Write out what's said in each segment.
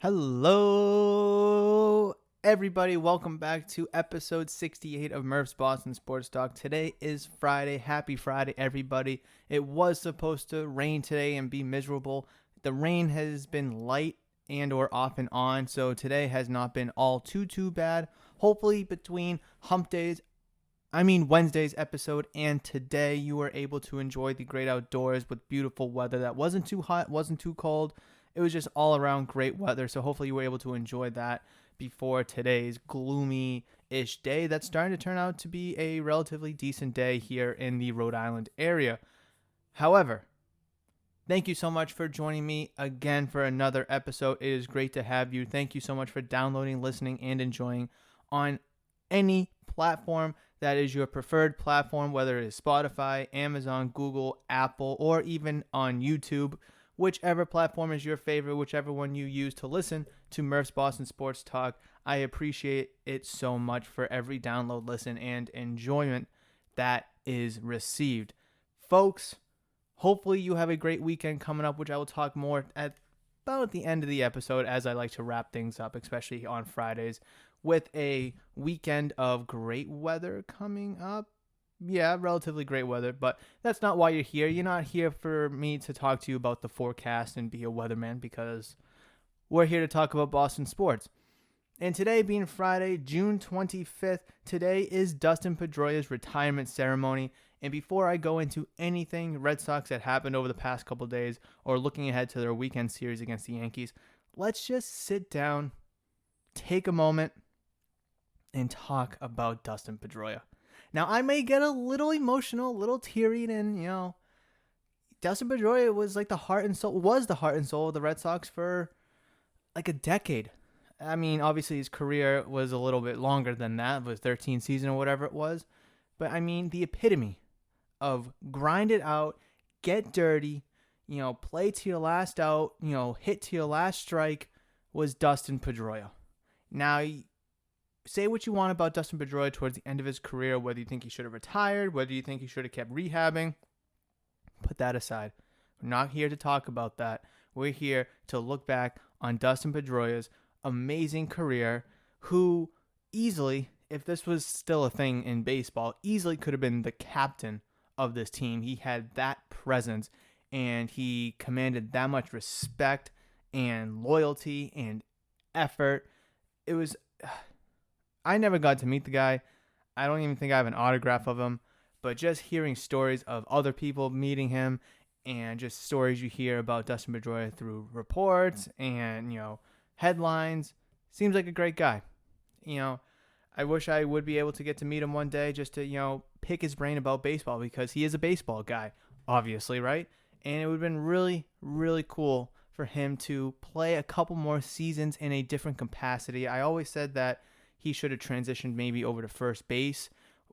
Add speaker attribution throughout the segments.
Speaker 1: Hello, everybody. Welcome back to episode 68 of Murph's Boston Sports Talk. Today is Friday. Happy Friday, everybody. It was supposed to rain today and be miserable. The rain has been light and or off and on, so today has not been all too bad. Hopefully between Wednesday's episode and today, you were able to enjoy the great outdoors with beautiful weather that wasn't too hot, wasn't too cold. It was just all around great weather. So hopefully you were able to enjoy that before today's gloomy-ish day that's starting to turn out to be a relatively decent day here in the Rhode Island area. However, thank you so much for joining me again for another episode. It is great to have you. Thank you so much for downloading, listening, and enjoying on any platform that is your preferred platform, whether it is Spotify, Amazon, Google, Apple, or even on YouTube. Whichever platform is your favorite, whichever one you use to listen to Murph's Boston Sports Talk, I appreciate it so much for every download, listen, and enjoyment that is received. Folks, hopefully you have a great weekend coming up, which I will talk more at about the end of the episode, as I like to wrap things up, especially on Fridays, with a weekend of great weather coming up. Yeah, relatively great weather, but that's not why you're here. You're not here for me to talk to you about the forecast and be a weatherman, because we're here to talk about Boston sports. And today being Friday, June 25th, today is Dustin Pedroia's retirement ceremony. And before I go into anything Red Sox that happened over the past couple days or looking ahead to their weekend series against the Yankees, let's just sit down, take a moment, and talk about Dustin Pedroia. Now, I may get a little emotional, a little teary, and, Dustin Pedroia was the heart and soul of the Red Sox for like a decade. I mean, obviously his career was a little bit longer than that. It was 13 seasons or whatever it was. But, I mean, the epitome of grind it out, get dirty, play to your last out, hit to your last strike was Dustin Pedroia. Now, say what you want about Dustin Pedroia towards the end of his career, whether you think he should have retired, whether you think he should have kept rehabbing. Put that aside. We're not here to talk about that. We're here to look back on Dustin Pedroia's amazing career, who easily, if this was still a thing in baseball, easily could have been the captain of this team. He had that presence, and he commanded that much respect and loyalty and effort. It was... I never got to meet the guy. I don't even think I have an autograph of him. But just hearing stories of other people meeting him and just stories you hear about Dustin Pedroia through reports and, headlines, seems like a great guy. I wish I would be able to get to meet him one day just to, pick his brain about baseball, because he is a baseball guy, obviously, right? And it would have been really, really cool for him to play a couple more seasons in a different capacity. I always said that he should have transitioned maybe over to first base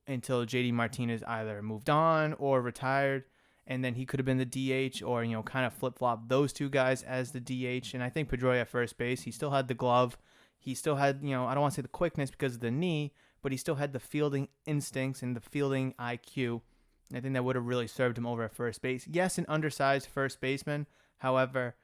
Speaker 1: until JD Martinez either moved on or retired, and then he could have been the DH, or kind of flip-flop those two guys as the DH. And I think Pedroia at first base, he still had the glove, he still had, I don't want to say the quickness because of the knee, but he still had the fielding instincts and the fielding IQ. And I think that would have really served him over at first base. Yes, an undersized first baseman. However,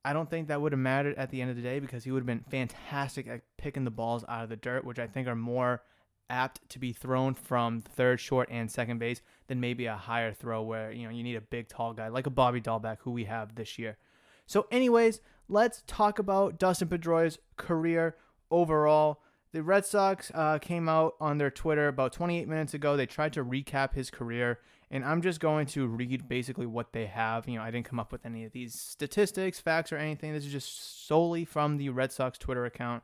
Speaker 1: I don't think that would have mattered at the end of the day, because he would have been fantastic at picking the balls out of the dirt, which I think are more apt to be thrown from third, short, and second base than maybe a higher throw where, you need a big, tall guy like a Bobby Dahlbeck, who we have this year. So anyways, let's talk about Dustin Pedroia's career overall. The Red Sox came out on their Twitter about 28 minutes ago. They tried to recap his career, and I'm just going to read basically what they have. I didn't come up with any of these statistics, facts, or anything. This is just solely from the Red Sox Twitter account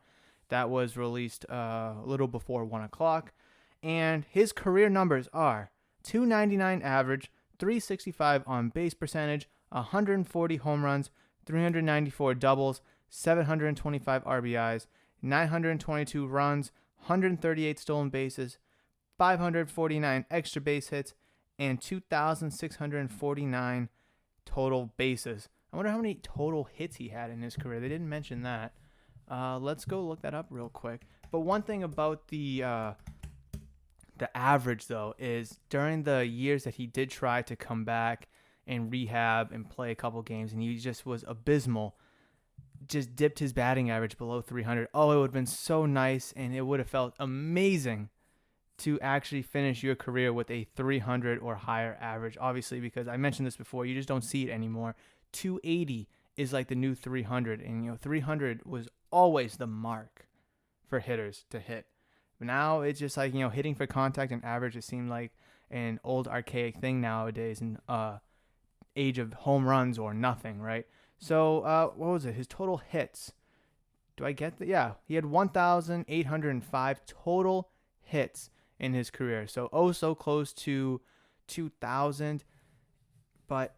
Speaker 1: that was released a little before 1 o'clock. And his career numbers are 299 average, 365 on base percentage, 140 home runs, 394 doubles, 725 RBIs, 922 runs, 138 stolen bases, 549 extra base hits, and 2,649 total bases. I wonder how many total hits he had in his career. They didn't mention that. Let's go look that up real quick. But one thing about the average, though, is during the years that he did try to come back and rehab and play a couple games, and he just was abysmal, just dipped his batting average below 300. Oh, it would have been so nice, and it would have felt amazing to actually finish your career with a 300 or higher average. Obviously, because I mentioned this before, you just don't see it anymore. 280 is like the new 300, and 300 was always the mark for hitters to hit. But now it's just like, hitting for contact and average, it seemed like an old archaic thing nowadays in age of home runs or nothing, right? So what was it? His total hits. Do I get that? Yeah, he had 1,805 total hits in his career. So close to 2,000. But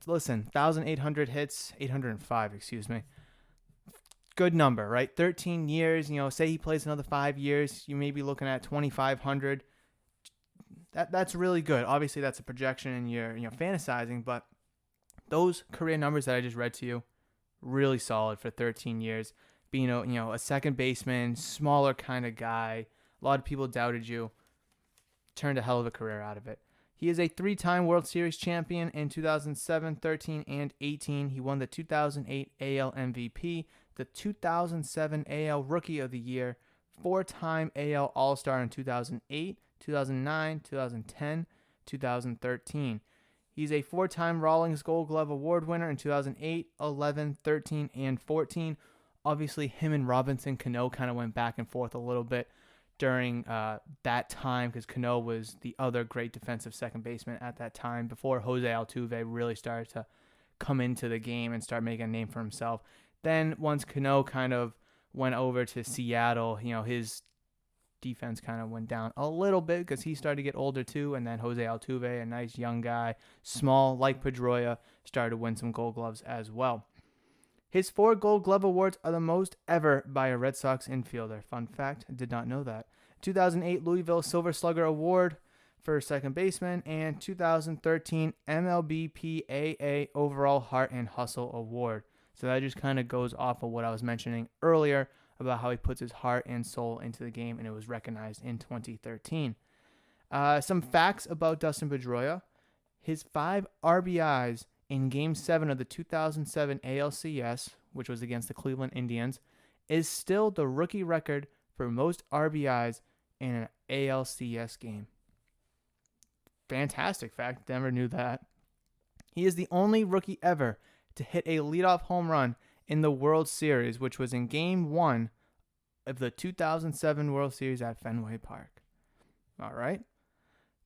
Speaker 1: listen, 1,800 hits, 805, excuse me. Good number, right? 13 years, say he plays another 5 years, you may be looking at 2,500. That's really good. Obviously, that's a projection and you're fantasizing, but those career numbers that I just read to you, really solid for 13 years. Being a second baseman, smaller kind of guy. A lot of people doubted you. Turned a hell of a career out of it. He is a 3-time World Series champion in 2007, 13, and 18. He won the 2008 AL MVP, the 2007 AL Rookie of the Year, 4-time AL All-Star in 2008, 2009, 2010, 2013. He's a 4-time Rawlings Gold Glove Award winner in 2008, 11, 13, and 14. Obviously, him and Robinson Cano kind of went back and forth a little bit during that time because Cano was the other great defensive second baseman at that time before Jose Altuve really started to come into the game and start making a name for himself. Then once Cano kind of went over to Seattle, his defense kind of went down a little bit because he started to get older too. And then Jose Altuve, a nice young guy, small like Pedroia, started to win some Gold Gloves as well. His 4 Gold Glove awards are the most ever by a Red Sox infielder. Fun fact, I did not know that. 2008 Louisville Silver Slugger Award for second baseman, and 2013 MLBPAA Overall Heart and Hustle Award. So that just kind of goes off of what I was mentioning earlier about how he puts his heart and soul into the game, and it was recognized in 2013. Some facts about Dustin Pedroia. His 5 RBIs in Game 7 of the 2007 ALCS, which was against the Cleveland Indians, is still the rookie record for most RBIs in an ALCS game. Fantastic fact. Never knew that. He is the only rookie ever to hit a leadoff home run in the World Series, which was in Game 1 of the 2007 World Series at Fenway Park. All right.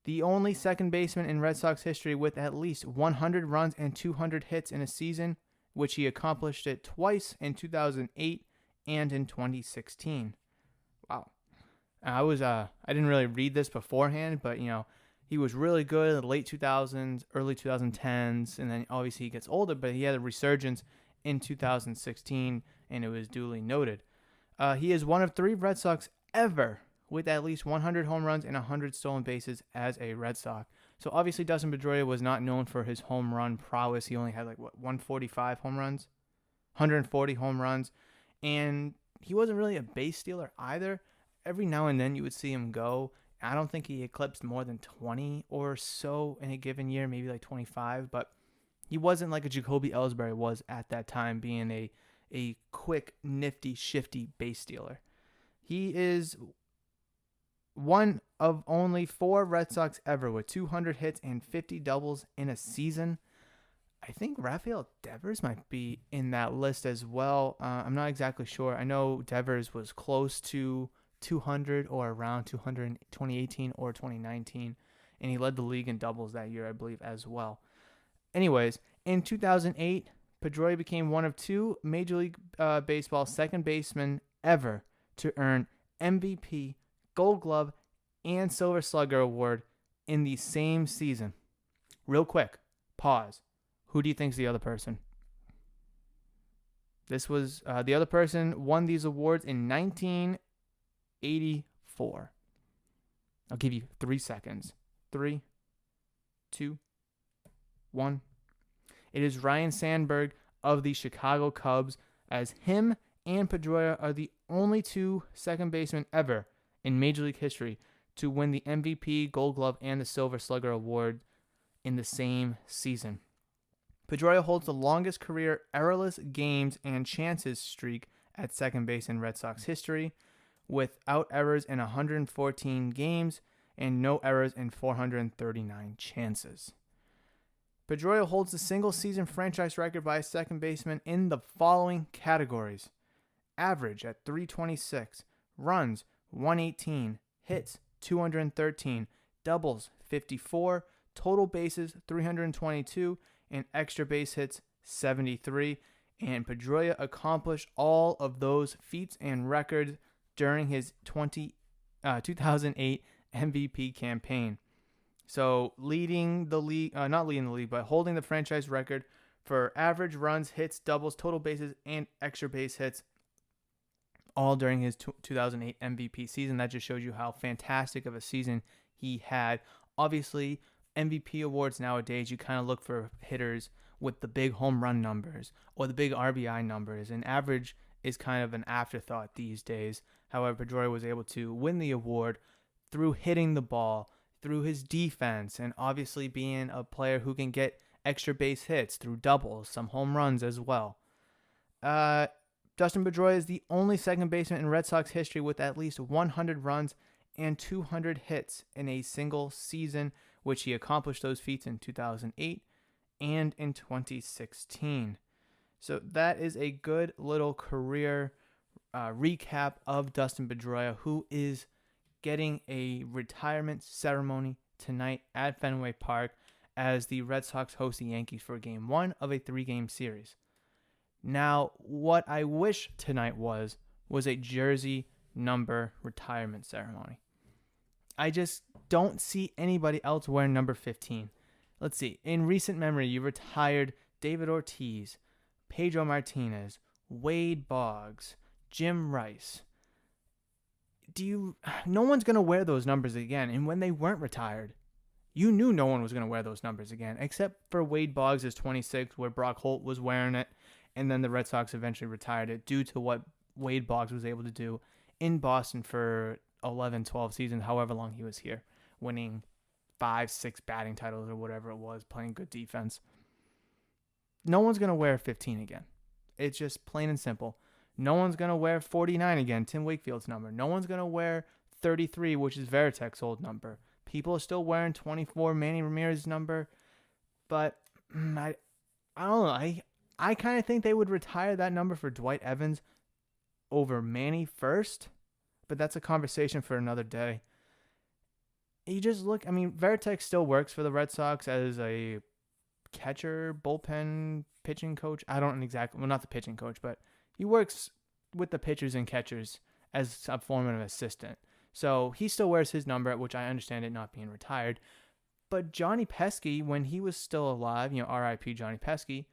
Speaker 1: The only second baseman in Red Sox history with at least 100 runs and 200 hits in a season, which he accomplished it twice in 2008 and in 2016. Wow. I didn't really read this beforehand, but he was really good in the late 2000s, early 2010s, and then obviously he gets older, but he had a resurgence in 2016, and it was duly noted. He is one of 3 Red Sox ever with at least 100 home runs and 100 stolen bases as a Red Sox. So obviously Dustin Pedroia was not known for his home run prowess. He only had 145 home runs, 140 home runs, and he wasn't really a base stealer either. Every now and then you would see him go. I don't think he eclipsed more than 20 or so in a given year, maybe like 25, but he wasn't like a Jacoby Ellsbury was at that time, being a quick, nifty, shifty base stealer. He is one of only 4 Red Sox ever with 200 hits and 50 doubles in a season. I think Rafael Devers might be in that list as well. I'm not exactly sure. I know Devers was close to 200 or around 200 in 2018 or 2019, and he led the league in doubles that year, I believe, as well. Anyways, in 2008, Pedroia became one of 2 Major League Baseball second basemen ever to earn MVP, Gold Glove, and Silver Slugger Award in the same season. Real quick, pause. Who do you think's the other person? This was the other person won these awards in 1984. I'll give you 3 seconds. 3, 2, 1. It is Ryan Sandberg of the Chicago Cubs, as him and Pedroia are the only 2 second basemen ever in Major League history to win the MVP, Gold Glove, and the Silver Slugger Award in the same season. Pedroia holds the longest career errorless games and chances streak at second base in Red Sox history, without errors in 114 games and no errors in 439 chances. Pedroia holds the single-season franchise record by a second baseman in the following categories: average at 326, runs 118, hits 213, doubles 54, total bases 322, and extra base hits 73. And Pedroia accomplished all of those feats and records during his 2008 MVP campaign. So leading the league, not leading the league, but holding the franchise record for average runs, hits, doubles, total bases, and extra base hits, all during his 2008 MVP season. That just shows you how fantastic of a season he had. Obviously, MVP awards nowadays, you kind of look for hitters with the big home run numbers or the big RBI numbers, and average is kind of an afterthought these days. However, Pedroia was able to win the award through hitting the ball, through his defense, and obviously being a player who can get extra base hits through doubles, some home runs as well. Dustin Pedroia is the only second baseman in Red Sox history with at least 100 runs and 200 hits in a single season, which he accomplished those feats in 2008 and in 2016. So that is a good little career recap of Dustin Pedroia, who is getting a retirement ceremony tonight at Fenway Park as the Red Sox host the Yankees for Game 1 of a 3-game series. Now, what I wish tonight was a jersey number retirement ceremony. I just don't see anybody else wearing number 15. Let's see. In recent memory, you retired David Ortiz, Pedro Martinez, Wade Boggs, Jim Rice. No one's going to wear those numbers again. And when they weren't retired, you knew no one was going to wear those numbers again, except for Wade Boggs' 26, where Brock Holt was wearing it. And then the Red Sox eventually retired it due to what Wade Boggs was able to do in Boston for 11, 12 seasons, however long he was here, winning 5, 6 batting titles or whatever it was, playing good defense. No one's going to wear 15 again. It's just plain and simple. No one's going to wear 49 again, Tim Wakefield's number. No one's going to wear 33, which is Veritek's old number. People are still wearing 24, Manny Ramirez's number. But I don't know. I kind of think they would retire that number for Dwight Evans over Manny first. But that's a conversation for another day. You just look, Veritek still works for the Red Sox as a catcher, bullpen, pitching coach. I don't exactly, well, not the pitching coach, but he works with the pitchers and catchers as a form of assistant. So he still wears his number, which I understand it not being retired. But Johnny Pesky, when he was still alive, R.I.P. Johnny Pesky,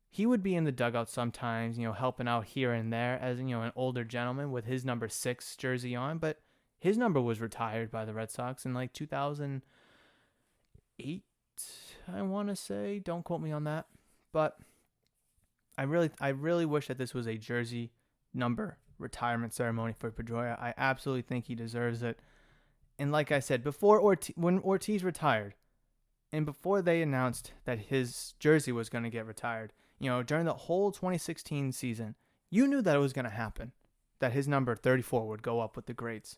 Speaker 1: he would be in the dugout sometimes, helping out here and there as, an older gentleman with his number 6 jersey on. But his number was retired by the Red Sox in 2008, I want to say. Don't quote me on that. But I really wish that this was a jersey number retirement ceremony for Pedroia. I absolutely think he deserves it. And like I said, when Ortiz retired, and before they announced that his jersey was going to get retired, during the whole 2016 season, you knew that it was going to happen, that his number 34 would go up with the greats.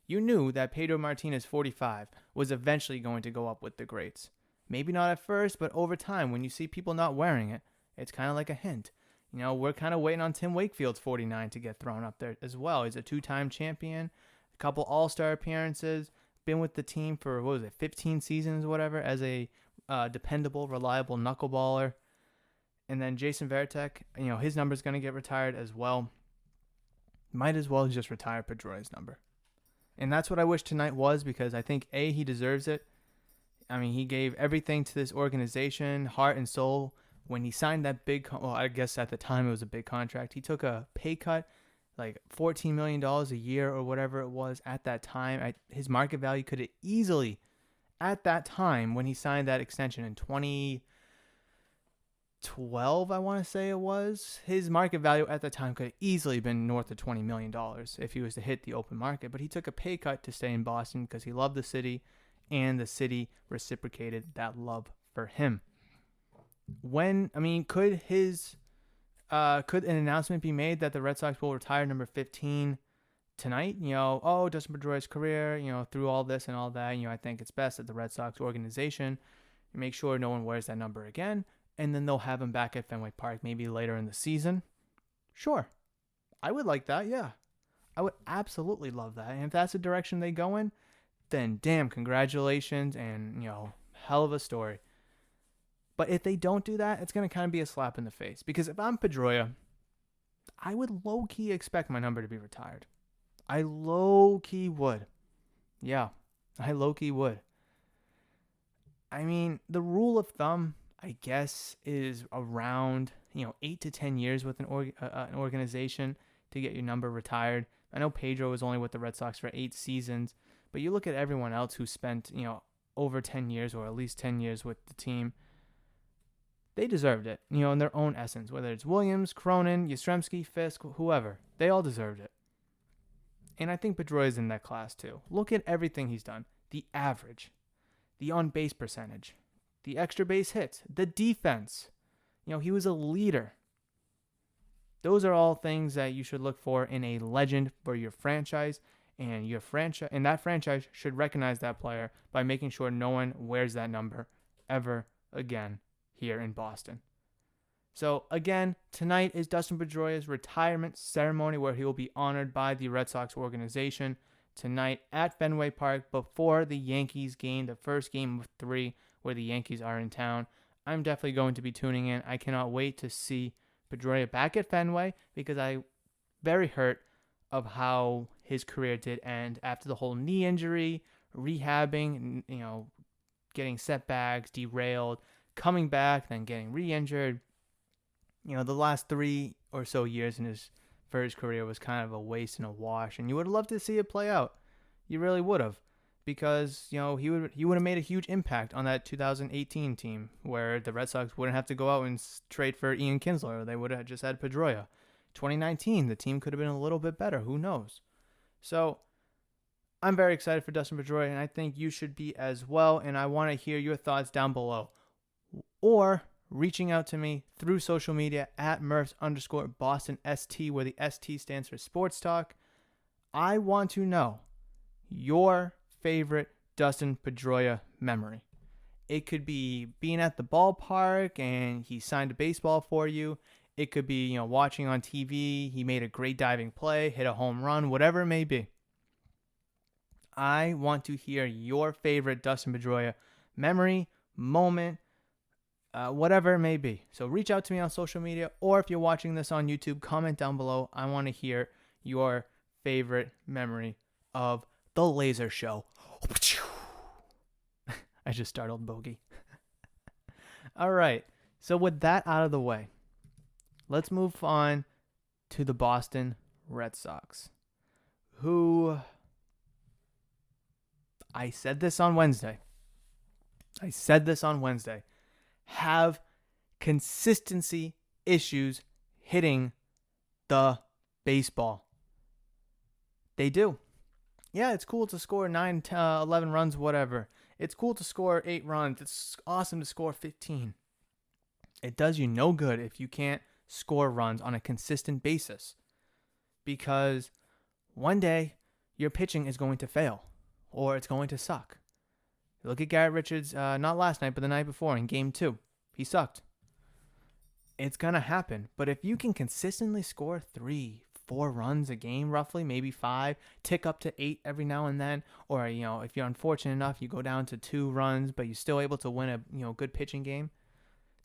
Speaker 1: You knew that Pedro Martinez 45 was eventually going to go up with the greats. Maybe not at first, but over time, when you see people not wearing it, it's kind of like a hint. We're kind of waiting on Tim Wakefield's 49 to get thrown up there as well. He's a 2-time champion, a couple all-star appearances, been with the team for, 15 seasons or whatever, as a dependable, reliable knuckleballer. And then Jason Veritek, his number's going to get retired as well. Might as well just retire Pedroia's number. And that's what I wish tonight was, because I think, A, he deserves it. He gave everything to this organization, heart and soul. When he signed that big, I guess at the time it was a big contract, he took a pay cut, like $14 million a year or whatever it was at that time. His market value could have easily, at that time when he signed that extension in 2012, I want to say it was, his market value at the time could have easily been north of $20 million if he was to hit the open market. But he took a pay cut to stay in Boston because he loved the city, and the city reciprocated that love for him. Could an announcement be made that the Red Sox will retire number 15 tonight? Dustin Pedroia's career, through all this and all that, I think it's best that the Red Sox organization make sure no one wears that number again, and then they'll have him back at Fenway Park maybe later in the season. Sure. I would like that, yeah. I would absolutely love that. And if that's the direction they go in, then damn, congratulations and, hell of a story. But if they don't do that, it's going to kind of be a slap in the face. Because if I'm Pedroia, I would low-key expect my number to be retired. I low-key would. Yeah, I low-key would. I mean, the rule of thumb, I guess, is around, 8 to 10 years with an organization to get your number retired. I know Pedro was only with the Red Sox for 8 seasons, but you look at everyone else who spent, over 10 years or at least 10 years with the team. They deserved it, in their own essence. Whether it's Williams, Cronin, Yastrzemski, Fisk, whoever, they all deserved it. And I think Pedroia's in that class too. Look at everything he's done. The average, the on-base percentage, the extra base hits, the defense. He was a leader. Those are all things that you should look for in a legend for your franchise, and that franchise should recognize that player by making sure no one wears that number ever again here in Boston. So again, tonight is Dustin Pedroia's retirement ceremony where he will be honored by the Red Sox organization tonight at Fenway Park before the Yankees game, the first game of 3 where the Yankees are in town. I'm definitely going to be tuning in. I cannot wait to see Pedroia back at Fenway because I'm very hurt of how his career did end after the whole knee injury, rehabbing, getting setbacks, derailed, coming back, then getting re-injured. The last 3 or so years for his career was kind of a waste and a wash, and you would have loved to see it play out. You really would have, because he would have made a huge impact on that 2018 team where the Red Sox wouldn't have to go out and trade for Ian Kinsler. They would have just had Pedroia. 2019, the team could have been a little bit better. Who knows? So I'm very excited for Dustin Pedroia, and I think you should be as well. And I want to hear your thoughts down below, or reaching out to me through social media at Murphs_BostonST, where the ST stands for Sports Talk. I want to know your favorite Dustin Pedroia memory. It could be being at the ballpark and he signed a baseball for you. It could be, watching on TV. He made a great diving play, hit a home run, whatever it may be. I want to hear your favorite Dustin Pedroia memory, moment, whatever it may be. So reach out to me on social media, or if you're watching this on YouTube, comment down below. I want to hear your favorite memory of the Laser Show. I just startled Bogey. All right. So with that out of the way, let's move on to the Boston Red Sox, who I said this on Wednesday, have consistency issues hitting the baseball. They do. Yeah, it's cool to score 9, 10, 11 runs, whatever. It's cool to score 8 runs. It's awesome to score 15. It does you no good if you can't score runs on a consistent basis, because one day your pitching is going to fail or it's going to suck. Look at Garrett Richards, not last night, but the night before in Game 2. He sucked. It's going to happen. But if you can consistently score 3, 4 runs a game, roughly, maybe 5, tick up to 8 every now and then, or, if you're unfortunate enough, you go down to 2 runs, but you're still able to win a, good pitching game,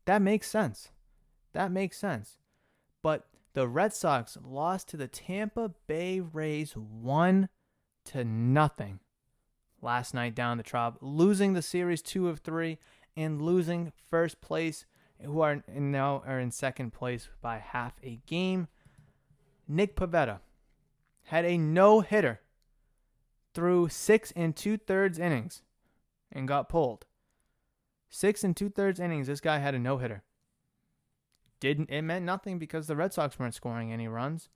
Speaker 1: that makes sense. But the Red Sox lost to the Tampa Bay Rays 1-0 last night down the Trop, losing the series 2 of 3 and losing first place, who are now in second place by half a game. Nick Pivetta had a no-hitter through 6 2/3 innings and got pulled. 6 2/3 innings, this guy had a no-hitter. It meant nothing because the Red Sox weren't scoring any runs.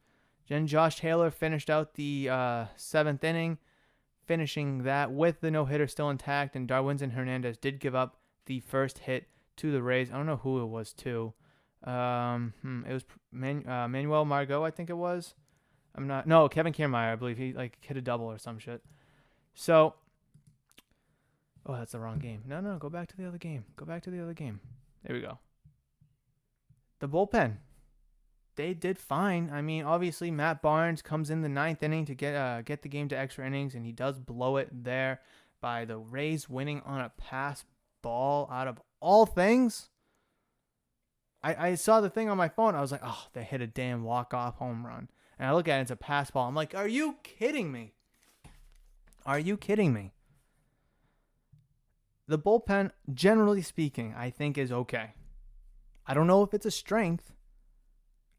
Speaker 1: Then Josh Taylor finished out the 7th inning, finishing that with the no-hitter still intact, and Darwinzon Hernandez did give up the first hit to the Rays. I don't know who it was to. It was Manuel Margot, I think it was. Kevin Kiermaier, I believe he hit a double or some shit. So, that's the wrong game. No, go back to the other game. There we go. The bullpen, they did fine. I mean, obviously Matt Barnes comes in the 9th inning to get the game to extra innings, and he does blow it there by the Rays winning on a pass ball out of all things. I saw the thing on my phone. I was like, oh, they hit a damn walk-off home run. And I look at it, it's a pass ball. I'm like, are you kidding me? The bullpen, generally speaking, I think is okay. I don't know if it's a strength.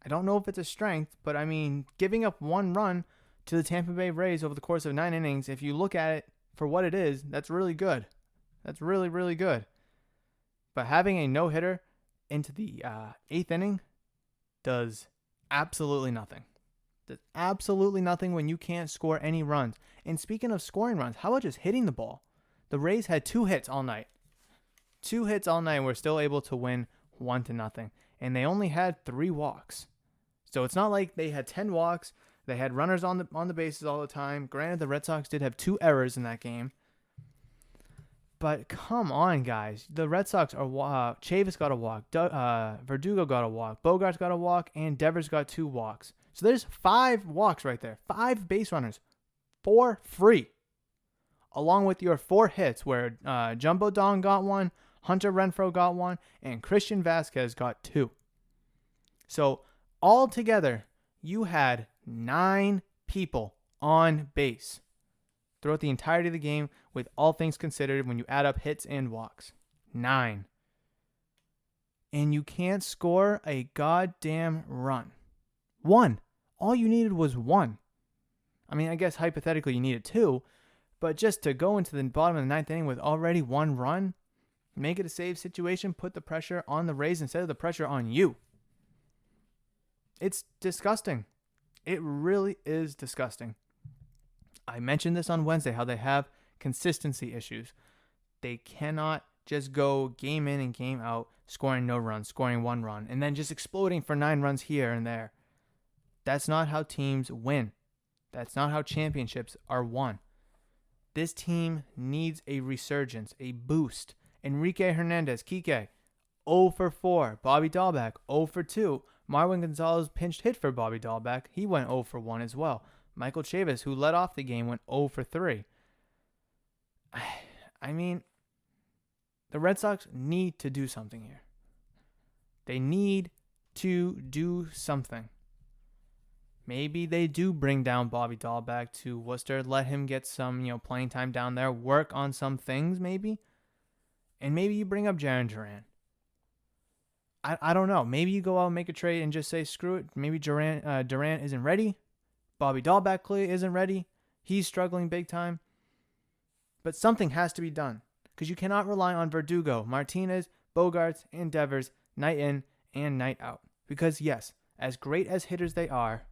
Speaker 1: But I mean, giving up 1 run to the Tampa Bay Rays over the course of 9 innings, if you look at it for what it is, that's really good. That's really, really good. But having a no-hitter into the 8th inning does absolutely nothing. Does absolutely nothing when you can't score any runs. And speaking of scoring runs, how about just hitting the ball? The Rays had 2 hits all night. 2 hits all night and were still able to win 1-0. And they only had 3 walks. So it's not like they had 10 walks. They had runners on the bases all the time. Granted, the Red Sox did have 2 errors in that game. But come on, guys. The Red Sox are Chavis got a walk, Verdugo got a walk, Bogarts got a walk, and Devers got 2 walks. So there's 5 walks right there. 5 base runners for free. Along with your 4 hits where Jumbo Dong got 1, Hunter Renfroe got 1, and Christian Vasquez got 2. So altogether, you had 9 people on base throughout the entirety of the game, with all things considered, when you add up hits and walks. 9. And you can't score a goddamn run. 1. All you needed was 1. I mean, I guess hypothetically you needed 2, but just to go into the bottom of the 9th inning with already 1 run, make it a save situation, put the pressure on the Rays instead of the pressure on you. It's disgusting. It really is disgusting. I mentioned this on Wednesday, how they have consistency issues. They cannot just go game in and game out, scoring no runs, scoring 1 run, and then just exploding for 9 runs here and there. That's not how teams win. That's not how championships are won. This team needs a resurgence, a boost. Enrique Hernandez, Kike, 0 for 4. Bobby Dahlbeck, 0 for 2. Marwin Gonzalez pinched hit for Bobby Dahlbeck. He went 0 for 1 as well. Michael Chavis, who led off the game, went 0 for 3. I mean, the Red Sox need to do something here. They need to do something. Maybe they do bring down Bobby Dahlbeck to Worcester, let him get some, playing time down there, work on some things maybe. And maybe you bring up Jarren Duran. I don't know. Maybe you go out and make a trade and just say, screw it. Maybe Duran isn't ready. Bobby Dahlbeck clearly isn't ready. He's struggling big time. But something has to be done, because you cannot rely on Verdugo, Martinez, Bogarts, and Devers night in and night out. Because yes, as great as hitters they are,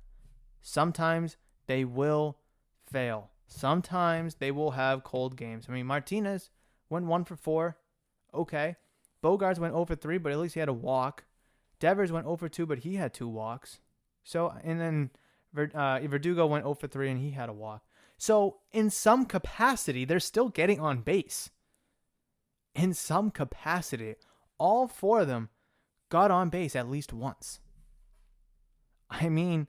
Speaker 1: sometimes they will fail. Sometimes they will have cold games. I mean, Martinez went 1 for 4. Okay. Bogarts went 0 for 3, but at least he had a walk. Devers went 0 for 2, but he had 2 walks. So, and then Verdugo went 0 for 3, and he had a walk. So, in some capacity, they're still getting on base. In some capacity, all 4 of them got on base at least once. I mean,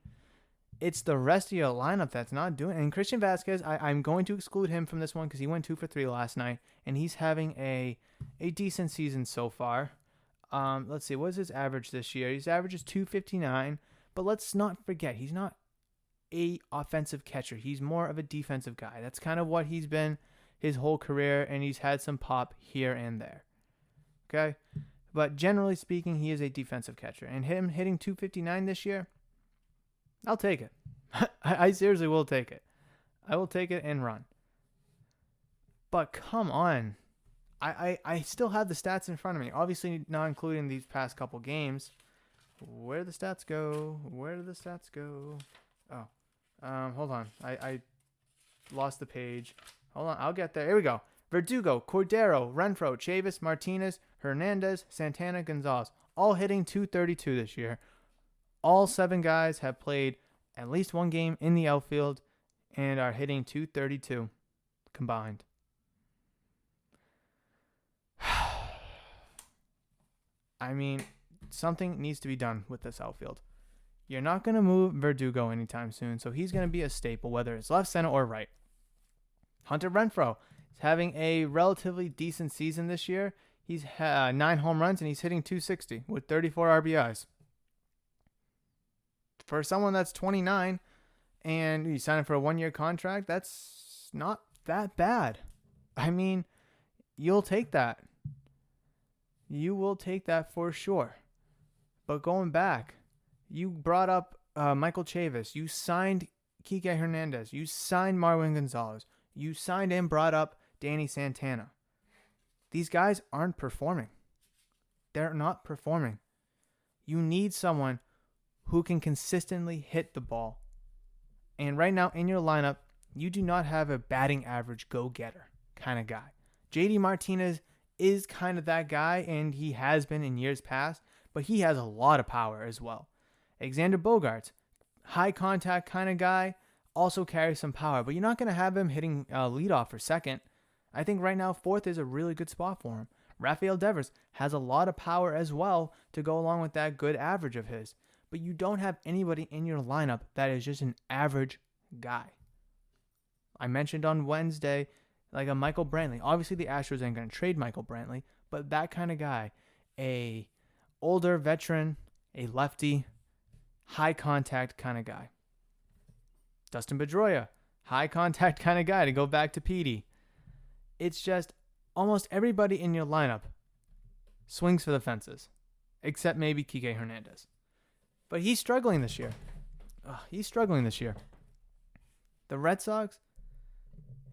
Speaker 1: it's the rest of your lineup that's not doing it. And Christian Vasquez, I'm going to exclude him from this one because he went 2 for 3 last night, and he's having a decent season so far. Let's see, what is his average this year? His average is 259, but let's not forget, he's not a offensive catcher. He's more of a defensive guy. That's kind of what he's been his whole career, and he's had some pop here and there. Okay? But generally speaking, he is a defensive catcher. And him hitting 259 this year, I'll take it. I seriously will take it. I will take it and run. But come on. I still have the stats in front of me. Obviously not including these past couple games. Where did the stats go? Oh. Hold on. I lost the page. Hold on. I'll get there. Here we go. Verdugo, Cordero, Renfroe, Chavis, Martinez, Hernandez, Santana, Gonzalez, all hitting 232 this year. All 7 guys have played at least one game in the outfield and are hitting 232 combined. I mean, something needs to be done with this outfield. You're not going to move Verdugo anytime soon, so he's going to be a staple, whether it's left, center, or right. Hunter Renfroe is having a relatively decent season this year. He's 9 home runs, and he's hitting 260 with 34 RBIs. For someone that's 29 and you sign him for a 1-year contract, that's not that bad. I mean, you'll take that. You will take that for sure. But going back, you brought up Michael Chavis. You signed Kike Hernandez. You signed Marwin Gonzalez. You signed and brought up Danny Santana. These guys aren't performing. They're not performing. You need someone who can consistently hit the ball. And right now in your lineup, you do not have a batting average go-getter kind of guy. JD Martinez is kind of that guy, and he has been in years past, but he has a lot of power as well. Alexander Bogaerts, high contact kind of guy, also carries some power, but you're not going to have him hitting leadoff for second. I think right now fourth is a really good spot for him. Rafael Devers has a lot of power as well to go along with that good average of his. But you don't have anybody in your lineup that is just an average guy. I mentioned on Wednesday, like a Michael Brantley. Obviously, the Astros ain't going to trade Michael Brantley, but that kind of guy, a older veteran, a lefty, high contact kind of guy. Dustin Pedroia, high contact kind of guy to go back to Petey. It's just almost everybody in your lineup swings for the fences, except maybe Kike Hernandez. But he's struggling this year. The Red Sox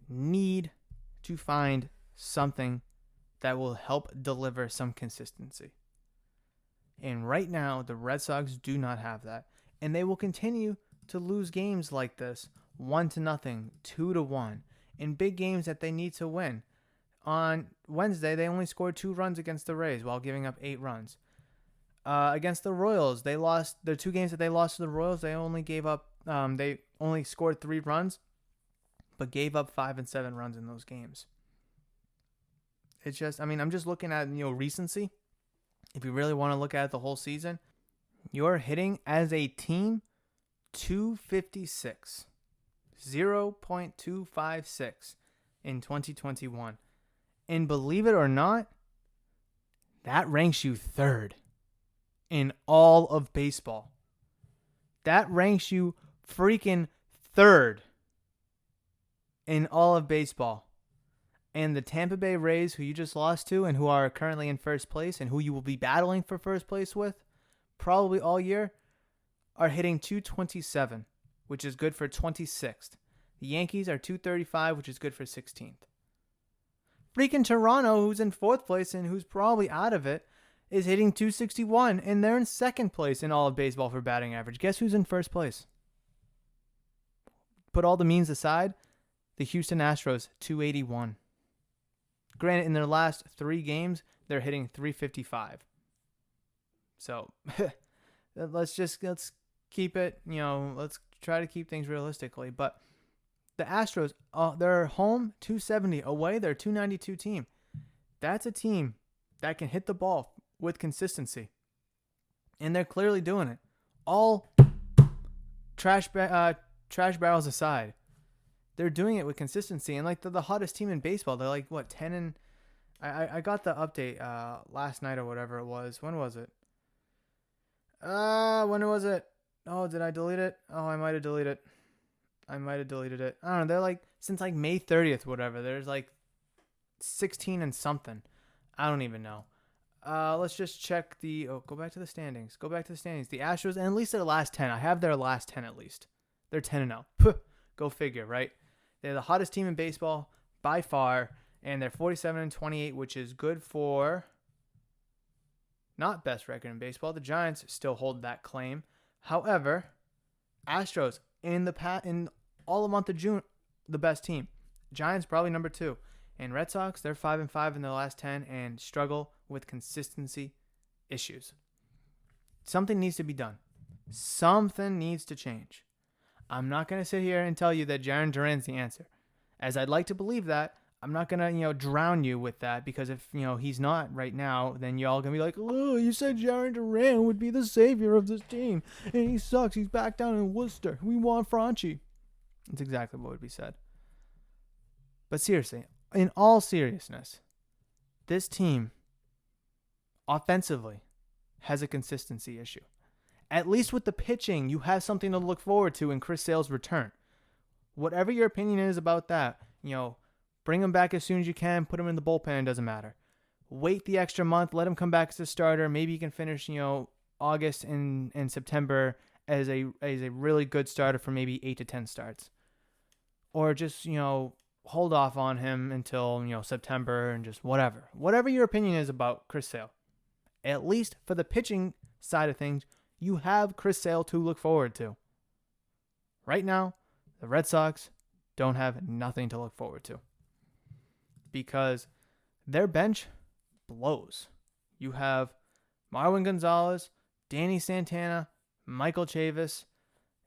Speaker 1: need to find something that will help deliver some consistency. And right now, the Red Sox do not have that. And they will continue to lose games like this, 1-0, 2-1, in big games that they need to win. On Wednesday, they only scored 2 runs against the Rays while giving up 8 runs. Against the Royals, they lost the 2 games that they lost to the Royals. They only they only scored 3 runs, but gave up 5 and 7 runs in those games. It's just, I'm just looking at recency. If you really want to look at it the whole season, you're hitting as a team 256, 0.256 in 2021, and believe it or not, that ranks you 3rd. In all of baseball. That ranks you freaking 3rd in all of baseball. And the Tampa Bay Rays, who you just lost to and who are currently in first place and who you will be battling for first place with probably all year, are hitting 227, which is good for 26th. The Yankees are 235, which is good for 16th. Freaking Toronto, who's in 4th place and who's probably out of it, is hitting 261, and they're in 2nd place in all of baseball for batting average. Guess who's in 1st place? Put all the memes aside, the Houston Astros, 281. Granted, in their last 3 games, they're hitting 355. So, let's keep it, let's try to keep things realistically. But the Astros, they're home 270, away they're 292 team. That's a team that can hit the ball with consistency. And they're clearly doing it. All trash barrels aside, they're doing it with consistency. And like they're the hottest team in baseball. They're like, 10 and... I got the update last night or whatever it was. When was it? When was it? Oh, did I delete it? Oh, I might have deleted it. I don't know. They're like, since like May 30th, whatever. There's like 16 and something. I don't even know. Let's just check go back to the standings. The Astros, and at least their last 10. I have their last 10 at least. They're 10-0. Go figure, right? They're the hottest team in baseball by far, and they're 47-28, which is good for not best record in baseball. The Giants still hold that claim. However, Astros in all the month of June, the best team. Giants probably number 2. And Red Sox, they're 5-5 in their last 10 and struggle with consistency issues. Something needs to be done. Something needs to change. I'm not going to sit here and tell you that Jarren Duran's the answer. As I'd like to believe that, I'm not going to, drown you with that, because if, he's not right now, then y'all going to be like, oh, you said Jarren Duran would be the savior of this team, and he sucks. He's back down in Worcester. We want Franchi. That's exactly what would be said. But seriously, in all seriousness, this team, offensively, has a consistency issue. At least with the pitching, you have something to look forward to in Chris Sale's return. Whatever your opinion is about that, bring him back as soon as you can, put him in the bullpen, it doesn't matter. Wait the extra month, let him come back as a starter. Maybe you can finish, August and September as a really good starter for maybe 8 to 10 starts. Or just, hold off on him until, September and just whatever. Whatever your opinion is about Chris Sale. At least for the pitching side of things, you have Chris Sale to look forward to. Right now, the Red Sox don't have nothing to look forward to, because their bench blows. You have Marwin Gonzalez, Danny Santana, Michael Chavis,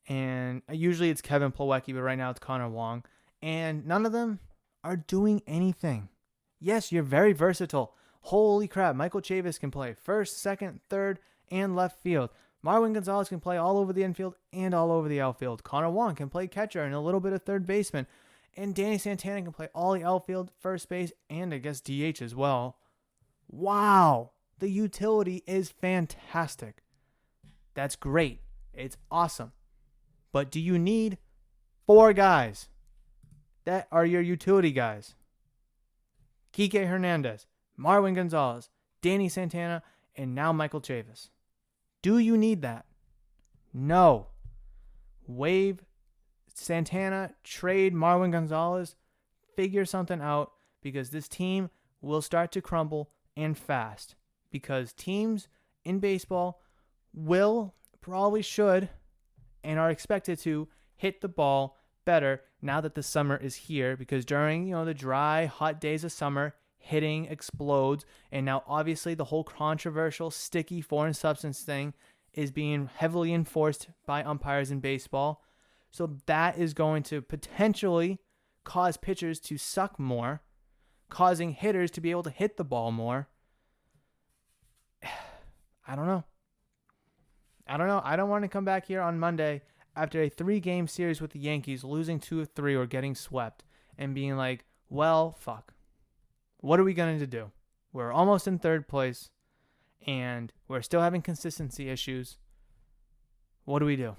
Speaker 1: and usually it's Kevin Plawecki, but right now it's Connor Wong, and none of them are doing anything. Yes, you're very versatile. Holy crap, Michael Chavis can play first, second, third, and left field. Marwin Gonzalez can play all over the infield and all over the outfield. Connor Wong can play catcher and a little bit of third baseman. And Danny Santana can play all the outfield, first base, and I guess DH as well. Wow. The utility is fantastic. That's great. It's awesome. But do you need 4 guys that are your utility guys? Kike Hernandez, Marwin Gonzalez, Danny Santana, and now Michael Chavis. Do you need that? No. Waive Santana, trade Marwin Gonzalez, figure something out, because this team will start to crumble, and fast. Because teams in baseball should, and are expected to hit the ball better now that the summer is here, because during, the dry, hot days of summer, hitting explodes, and now obviously the whole controversial sticky foreign substance thing is being heavily enforced by umpires in baseball. So that is going to potentially cause pitchers to suck more, causing hitters to be able to hit the ball more. I don't know. I don't want to come back here on Monday after a 3-game series with the Yankees, losing 2 of 3 or getting swept, and being like, well, fuck. What are we going to do? We're almost in 3rd place, and we're still having consistency issues. What do we do?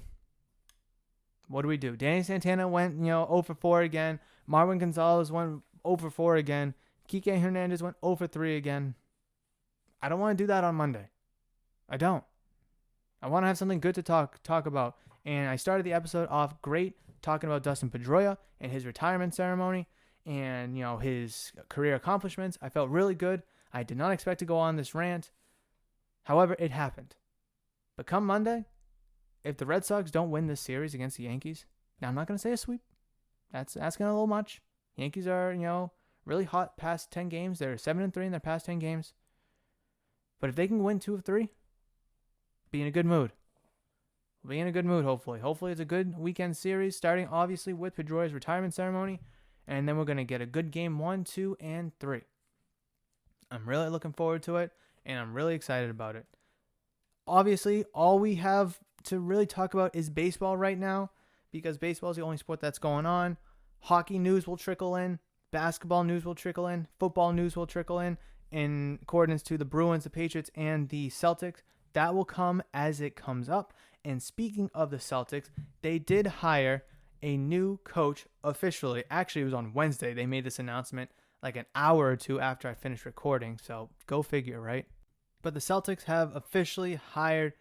Speaker 1: Danny Santana went, 0 for 4 again. Marwin Gonzalez went 0 for 4 again. Kike Hernandez went 0 for 3 again. I don't want to do that on Monday. I don't. I want to have something good to talk about. And I started the episode off great, talking about Dustin Pedroia and his retirement ceremony and, his career accomplishments. I felt really good. I did not expect to go on this rant. However, it happened. But come Monday, if the Red Sox don't win this series against the Yankees, now I'm not going to say a sweep. That's asking a little much. Yankees are, really hot past 10 games. They're 7-3 in their past 10 games. But if they can win 2 of 3, be in a good mood. We'll be in a good mood, hopefully. Hopefully it's a good weekend series, starting obviously with Pedroia's retirement ceremony. And then we're going to get a good game 1, 2, and 3. I'm really looking forward to it, and I'm really excited about it. Obviously, all we have to really talk about is baseball right now, because baseball is the only sport that's going on. Hockey news will trickle in. Basketball news will trickle in. Football news will trickle in accordance to the Bruins, the Patriots, and the Celtics. That will come as it comes up. And speaking of the Celtics, they did hire a new coach officially. Actually, it was on Wednesday. They made this announcement like an hour or 2 after I finished recording. So go figure, right? But the Celtics have officially hired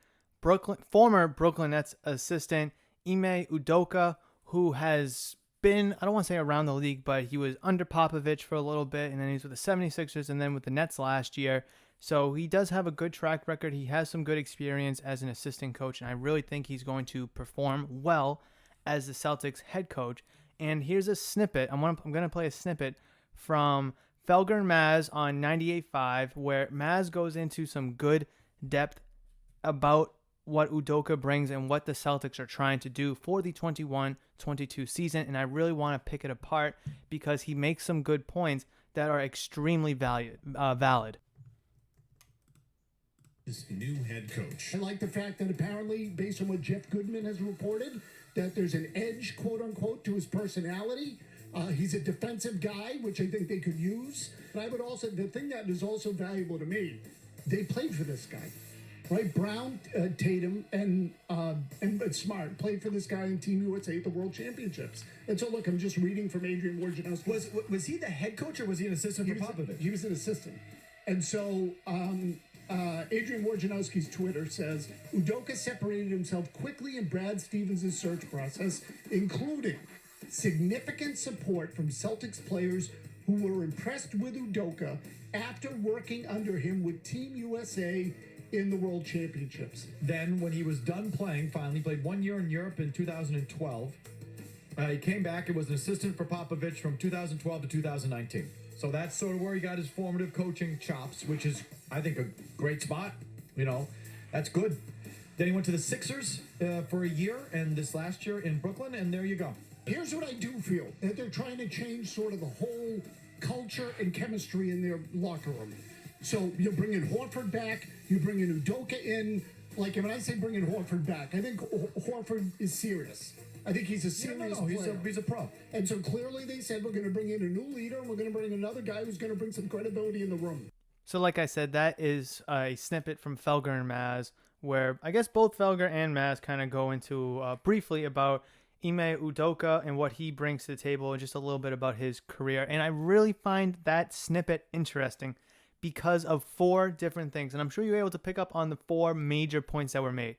Speaker 1: former Brooklyn Nets assistant Ime Udoka, who has been, I don't want to say around the league, but he was under Popovich for a little bit, and then he's with the 76ers and then with the Nets last year. So he does have a good track record. He has some good experience as an assistant coach, and I really think he's going to perform well as the Celtics head coach. And here's a snippet. I'm going to play a snippet from Felger and Maz on 98.5, where Maz goes into some good depth about what Udoka brings and what the Celtics are trying to do for the 21-22 season. And I really want to pick it apart because he makes some good points that are extremely valid.
Speaker 2: His new head coach.
Speaker 3: I like the fact that apparently, based on what Jeff Goodman has reported, that there's an edge, quote unquote, to his personality. He's a defensive guy, which I think they could use. But I would also, the thing that is also valuable to me, they played for this guy, right? Brown, Tatum, and Smart played for this guy in Team USA at the World Championships. And so, look, I'm just reading from Adrian Wojnarowski.
Speaker 2: Was he the head coach or was he an assistant for Popovich?
Speaker 3: He was an assistant. And so, Adrian Wojnarowski's Twitter says, Udoka separated himself quickly in Brad Stevens' search process, including significant support from Celtics players who were impressed with Udoka after working under him with Team USA in the World Championships.
Speaker 2: Then, when he was done playing, finally played 1 year in Europe in 2012. He came back and was an assistant for Popovich from 2012 to 2019. So that's sort of where he got his formative coaching chops, which is, I think, a great spot. You know, that's good. Then he went to the Sixers for a year, and this last year in Brooklyn, and there you go.
Speaker 3: Here's what I do feel, that they're trying to change sort of the whole culture and chemistry in their locker room. So you're bringing Horford back, you're bringing Udoka in. Like, when I say bringing Horford back, I think Horford is serious. I think he's a serious player.
Speaker 2: He's a pro.
Speaker 3: And so clearly they said we're going to bring in a new leader and we're going to bring another guy who's going to bring some credibility in the room.
Speaker 1: So like I said, that is a snippet from Felger and Maz, where I guess both Felger and Maz kind of go into briefly about Ime Udoka and what he brings to the table and just a little bit about his career. And I really find that snippet interesting because of four different things. And I'm sure you were able to pick up on the four major points that were made.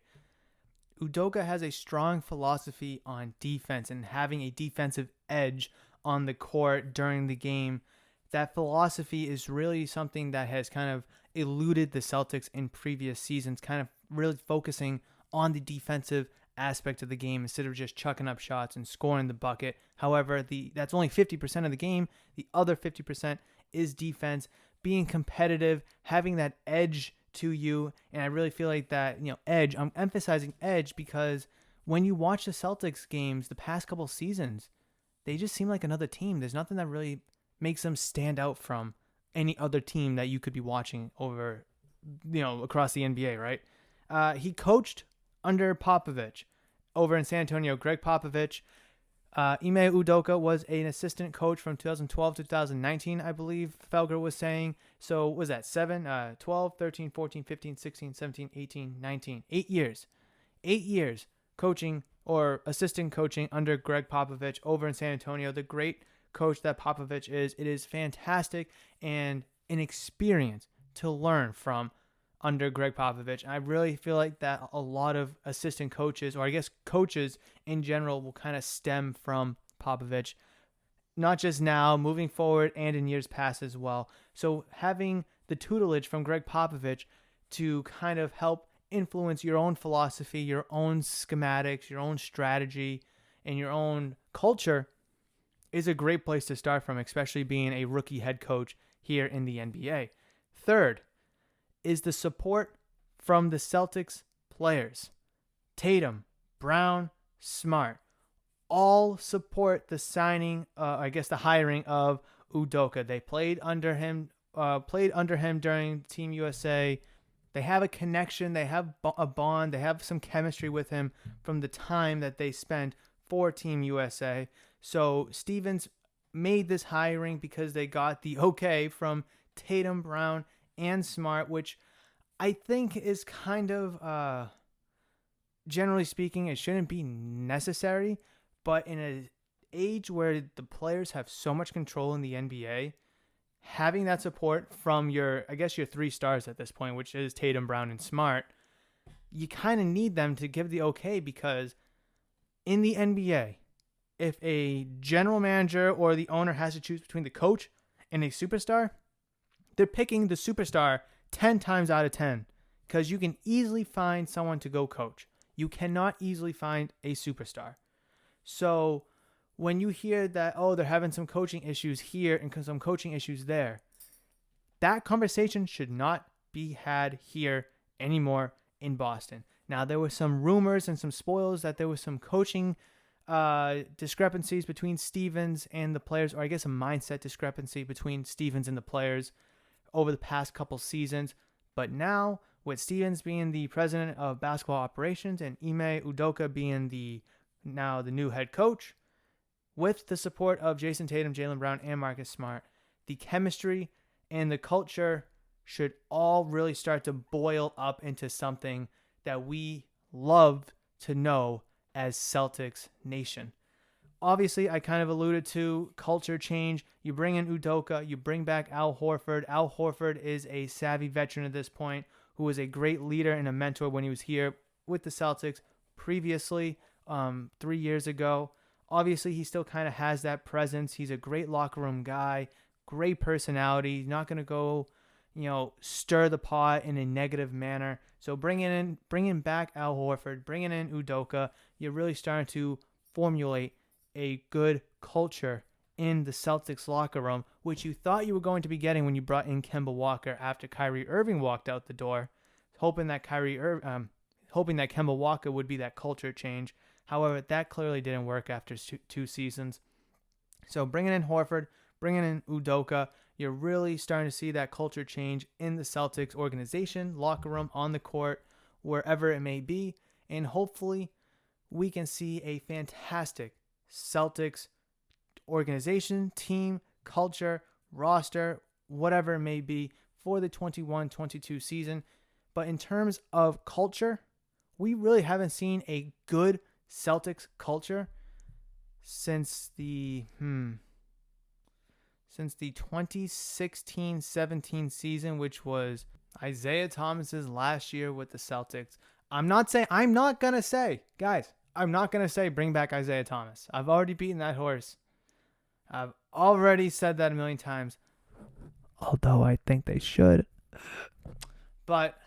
Speaker 1: Udoka has a strong philosophy on defense and having a defensive edge on the court during the game. That philosophy is really something that has kind of eluded the Celtics in previous seasons, kind of really focusing on the defensive aspect of the game instead of just chucking up shots and scoring the bucket. However, that's only 50% of the game. The other 50% is defense, being competitive, having that edge to you. And I really feel like that, edge, I'm emphasizing edge because when you watch the Celtics games the past couple seasons, they just seem like another team. There's nothing that really makes them stand out from any other team that you could be watching over, across the NBA, right? He coached under Popovich over in San Antonio, Greg Popovich. Ime Udoka was an assistant coach from 2012 to 2019, I believe Felger was saying. So was that 12, 13, 14, 15, 16, 17, 18, 19, 8 years. 8 years coaching or assistant coaching under Greg Popovich over in San Antonio. The great coach that Popovich is. It is fantastic and an experience to learn from under Greg Popovich. I really feel like that a lot of assistant coaches, or I guess coaches in general, will kind of stem from Popovich, not just now, moving forward, and in years past as well. So having the tutelage from Greg Popovich to kind of help influence your own philosophy, your own schematics, your own strategy, and your own culture is a great place to start from, especially being a rookie head coach here in the NBA. Third is the support from the Celtics players. Tatum, Brown, Smart, all support the the hiring of Udoka. They played under him during Team USA. They have a connection, they have a bond, they have some chemistry with him from the time that they spent for Team USA. So Stevens made this hiring because they got the okay from Tatum, Brown, and Smart, which I think is kind of, generally speaking, it shouldn't be necessary. But in an age where the players have so much control in the NBA, having that support from your three stars at this point, which is Tatum, Brown, and Smart, you kind of need them to give the okay, because in the NBA, if a general manager or the owner has to choose between the coach and a superstar, they're picking the superstar 10 times out of 10 because you can easily find someone to go coach. You cannot easily find a superstar. So when you hear that, oh, they're having some coaching issues here and some coaching issues there, that conversation should not be had here anymore in Boston. Now, there were some rumors and some spoils that there was some coaching discrepancies between Stevens and the players, or I guess a mindset discrepancy between Stevens and the players over the past couple seasons. But now, with Stevens being the president of basketball operations and Ime Udoka being the new head coach, with the support of Jason Tatum, Jaylen Brown, and Marcus Smart, the chemistry and the culture should all really start to boil up into something that we love to know as Celtics Nation. Obviously, I kind of alluded to culture change. You bring in Udoka, you bring back Al Horford. Al Horford is a savvy veteran at this point who was a great leader and a mentor when he was here with the Celtics previously, 3 years ago. Obviously, he still kind of has that presence. He's a great locker room guy, great personality. He's not going to go, stir the pot in a negative manner. So bringing back Al Horford, bringing in Udoka, you're really starting to formulate a good culture in the Celtics locker room, which you thought you were going to be getting when you brought in Kemba Walker after Kyrie Irving walked out the door, hoping that Kemba Walker would be that culture change. However, that clearly didn't work after two seasons. So bringing in Horford, bringing in Udoka, you're really starting to see that culture change in the Celtics organization, locker room, on the court, wherever it may be. And hopefully we can see a fantastic Celtics organization, team, culture, roster, whatever it may be for the 21-22 season. But in terms of culture, we really haven't seen a good Celtics culture since the 2016-17 season, which was Isaiah Thomas's last year with the Celtics. I'm not gonna say bring back Isaiah Thomas. I've already beaten that horse. I've already said that a million times, although I think they should. But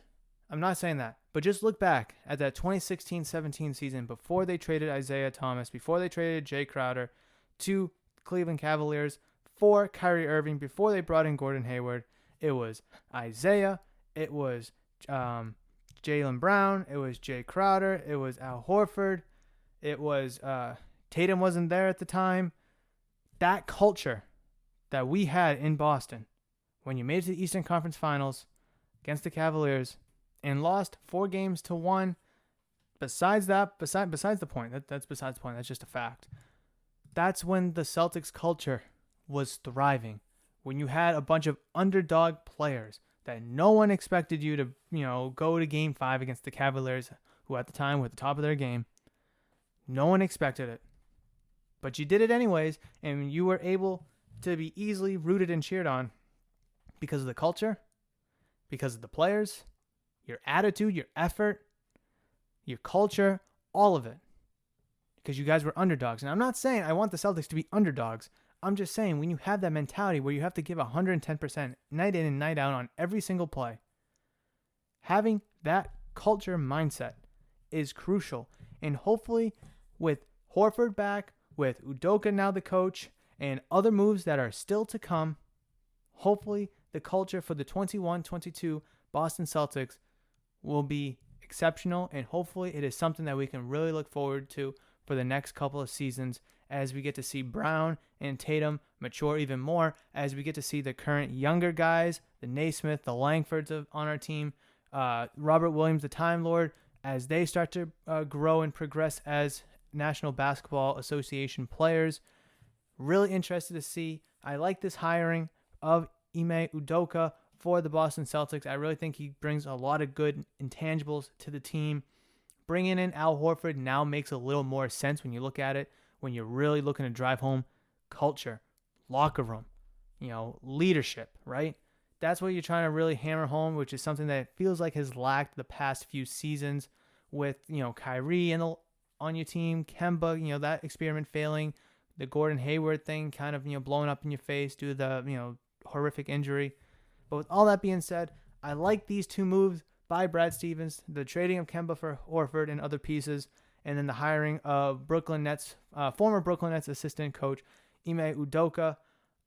Speaker 1: I'm not saying that. But just look back at that 2016-17 season before they traded Isaiah Thomas, before they traded Jay Crowder to Cleveland Cavaliers for Kyrie Irving, before they brought in Gordon Hayward. It was Isaiah, it was Jaylen Brown, it was Jay Crowder, it was Al Horford, it was Tatum wasn't there at the time. That culture that we had in Boston when you made it to the Eastern Conference Finals against the Cavaliers and lost 4-1. Besides the point, that's besides the point. That's just a fact. That's when the Celtics culture was thriving. When you had a bunch of underdog players that no one expected you to, go to Game 5 against the Cavaliers, who at the time were at the top of their game. No one expected it. But you did it anyways, and you were able to be easily rooted and cheered on because of the culture, because of the players, your attitude, your effort, your culture, all of it. Because you guys were underdogs. And I'm not saying I want the Celtics to be underdogs. I'm just saying when you have that mentality where you have to give 110% night in and night out on every single play, having that culture mindset is crucial. And hopefully with Horford back, with Udoka now the coach, and other moves that are still to come, hopefully the culture for the 21-22 Boston Celtics will be exceptional, and hopefully it is something that we can really look forward to for the next couple of seasons as we get to see Brown and Tatum mature even more, as we get to see the current younger guys, the Naismith, the Langfords on our team, Robert Williams, the Time Lord, as they start to grow and progress as National Basketball Association players. Really interested to see. I like this hiring of Ime Udoka for the Boston Celtics. I really think he brings a lot of good intangibles to the team. Bringing in Al Horford now makes a little more sense when you look at it, when you're really looking to drive home culture, locker room, leadership, right? That's what you're trying to really hammer home, which is something that feels like has lacked the past few seasons with, Kyrie on your team, Kemba, that experiment failing, the Gordon Hayward thing kind of, blowing up in your face due to the, horrific injury. But with all that being said, I like these two moves by Brad Stevens, the trading of Kemba for Horford and other pieces, and then the hiring of Brooklyn Nets, former Brooklyn Nets assistant coach Ime Udoka.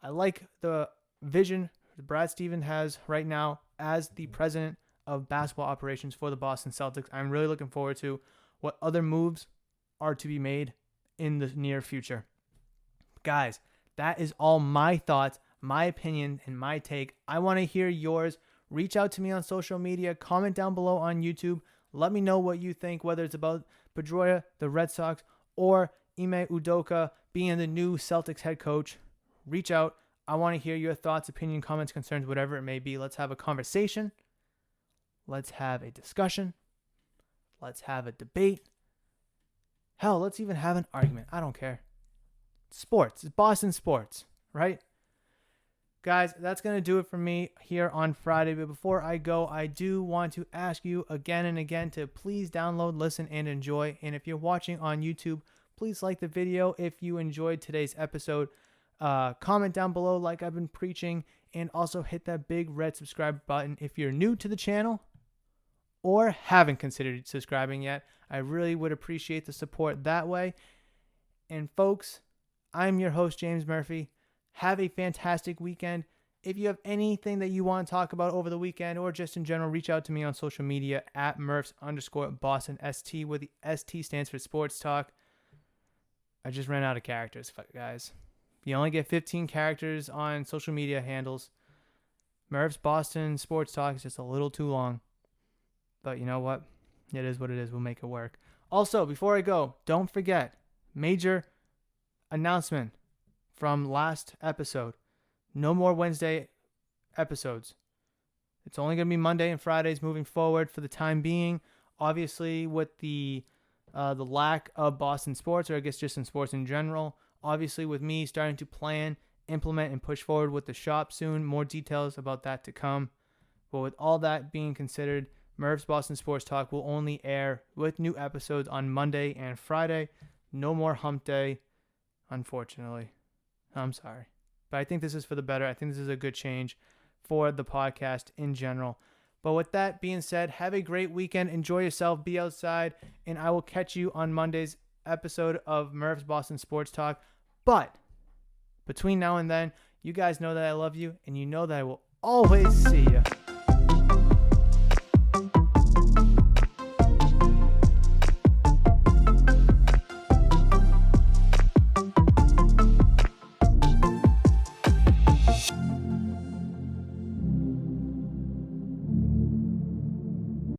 Speaker 1: I like the vision that Brad Stevens has right now as the president of basketball operations for the Boston Celtics. I'm really looking forward to what other moves are to be made in the near future. Guys, that is all my thoughts, my opinion, and my take. I want to hear yours. Reach out to me on social media. Comment down below on YouTube. Let me know what you think, whether it's about Pedroia, the Red Sox, or Ime Udoka being the new Celtics head coach. Reach out. I want to hear your thoughts, opinion, comments, concerns, whatever it may be. Let's have a conversation. Let's have a discussion. Let's have a debate. Hell, let's even have an argument. I don't care. Sports. It's Boston sports, right? Guys, that's going to do it for me here on Friday. But before I go, I do want to ask you again and again to please download, listen, and enjoy. And if you're watching on YouTube, please like the video if you enjoyed today's episode. Comment down below like I've been preaching. And also hit that big red subscribe button if you're new to the channel or haven't considered subscribing yet. I really would appreciate the support that way. And folks, I'm your host, James Murphy. Have a fantastic weekend. If you have anything that you want to talk about over the weekend or just in general, reach out to me on social media at Murphs_BostonST, where the ST stands for Sports Talk. I just ran out of characters, guys. You only get 15 characters on social media handles. Murph's Boston Sports Talk is just a little too long. But you know what? It is what it is. We'll make it work. Also, before I go, don't forget, major announcement from last episode. No more Wednesday episodes. It's only going to be Monday and Fridays moving forward for the time being. Obviously, with the lack of Boston sports, or I guess just in sports in general. Obviously, with me starting to plan, implement, and push forward with the shop soon. More details about that to come. But with all that being considered, Murph's Boston Sports Talk will only air with new episodes on Monday and Friday. No more hump day, unfortunately. I'm sorry. But I think this is for the better. I think this is a good change for the podcast in general. But with that being said, have a great weekend. Enjoy yourself. Be outside. And I will catch you on Monday's episode of Murph's Boston Sports Talk. But between now and then, you guys know that I love you. And you know that I will always see you